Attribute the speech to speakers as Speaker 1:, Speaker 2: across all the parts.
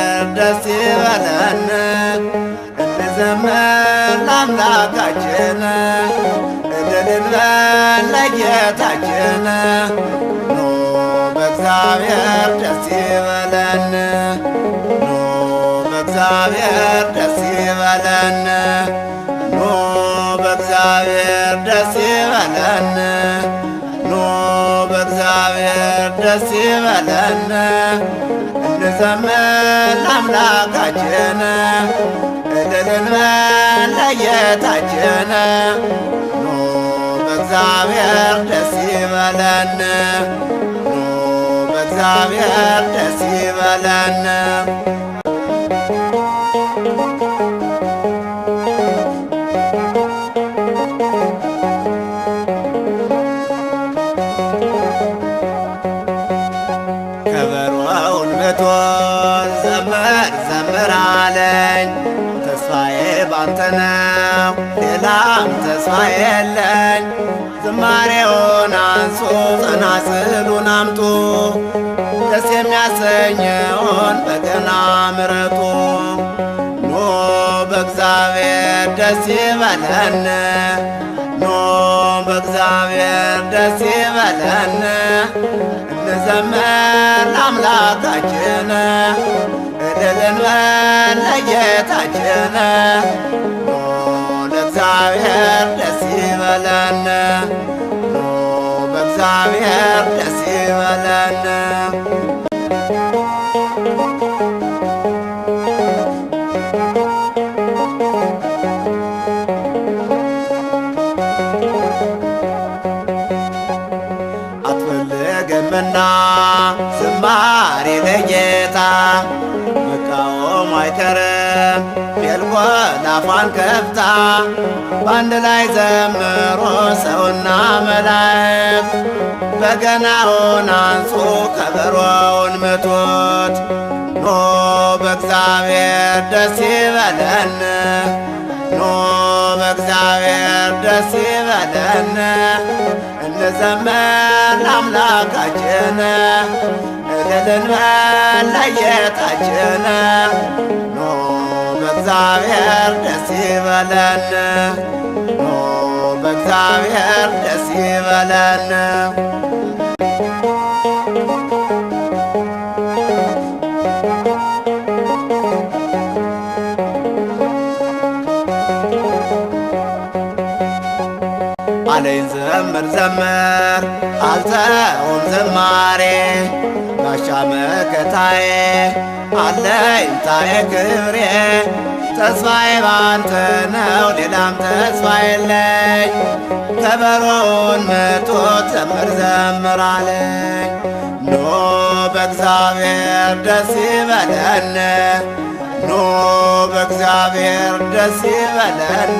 Speaker 1: በእግዚአብሔር ደስ ይበለን እንዘምር ለአምላካችን እልል እንበል ለጌታችን ኑ በእግዚአብሔር ደስ ይበለን ኑ በእግዚአብሔር ደስ ይበለን ኑ በእግዚአብሔር ደስ ይበለን ኑ በእግዚአብሔር ደስ ይበለን እንዘምር ለአምላካችን እልል እንበል ለጌታችን ኑ በእግዚአብሔር ደስ ይበለን ኑ በእግዚአብሔር ደስ ይበለን ከበሮውን መቶን ዘምር ዘምር አለኝ ተስፋዬ ባንተ ነው ሌላም ተስፋ የለኝ ዝማሬውን አንሱ ጸናጽሉን አምጡ ደስ የሚያሰኘውን በገና ምረጡ ኑ በእግዚአብሔር ደስ ይበለን ኑ በእግዚአብሔር ደስ ይበለን እንዘምር ለአምላካችን እልል እንበል ለጌታችን ኑ ለእግዚአብሔር ደስ ይበለን ኑ በእግዚአብሔር ደስ ይበለን አትፈልግምና ዝማሬ ለጌታ መቃወም አይቀርም ሜልኮል አፏን ከፍታ በአንድ ላይ ዘምሮ ሰውና መላእክት በገናውን አንሱ ከበሮውን ምቱት ኑ በእግዚአብሔር ደስ ይበለን ኑ በእግዚአብሔር ደስ ይበለን እንዘምር ለአምላካችን እልል እንበል ለጌታችን ኑ በእግዚአብሔር ደስ ይበለን ኑ በእግዚአብሔር ደስ ይበለን አለኝ ዘምር ዘምር አልተውም ዝማሬ ጋሻ መከታዬ አለኝታዬ ክብሬ ተስፋዬ ባንተ ነው ሌላም ተስፋ የለኝ ከበሮውን ምቱት ዘምር ዘምር አለኝ ኑ በእግዚአብሔር ደስ ይበለን ኑ በእግዚአብሔር ደስ ይበለን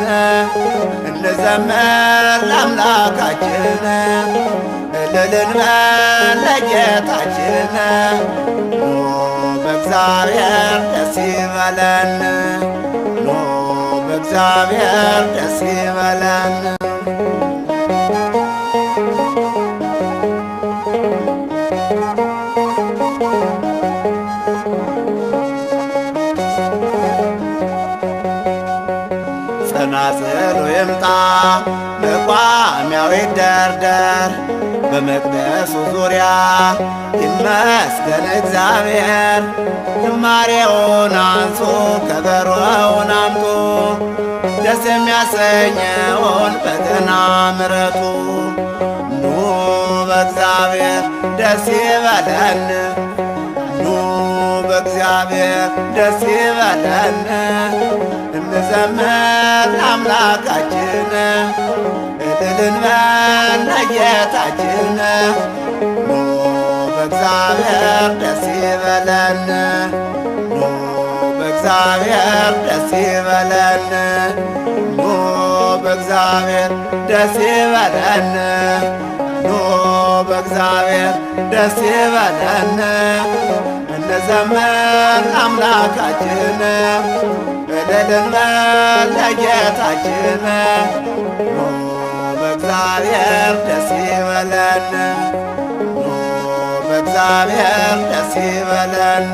Speaker 1: እንዘምር ለአምላካችን እልል እንበል ለጌታችን ኑ በእግዚአብሔር ደስ ይበለን ኑ በእግዚአብሔር ደስ ይበለን ጸናጽሉ ይምጣ መቋሚያው ይደርደር በመቅደሱ ዙሪያ ይመስገን እግዚአብሔር ዝማሬውን አንሱ ከበሮውን አምጡ ደስ የሚያሰኘውን በገና ምረጡ ኑ በእግዚአብሔር ደስ ይበለን ኑ በእግዚአብሔር ደስ ይበለን እንዘምር ለአምላካችን እልል እንበል ለጌታችን ኑ በእግዚአብሔር ደስ ይበለን ኑ በእግዚአብሔር ደስ ይበለን ኑ በእግዚአብሔር ደስ ይበለን ኑ በእግዚአብሔር ደስ ይበለን እንዘምር ለአምላካችን እልል እንበል ለጌታችን ኑ በእግዚአብሔር ደስ ይበለን ኑ በእግዚአብሔር ደስ ይበለን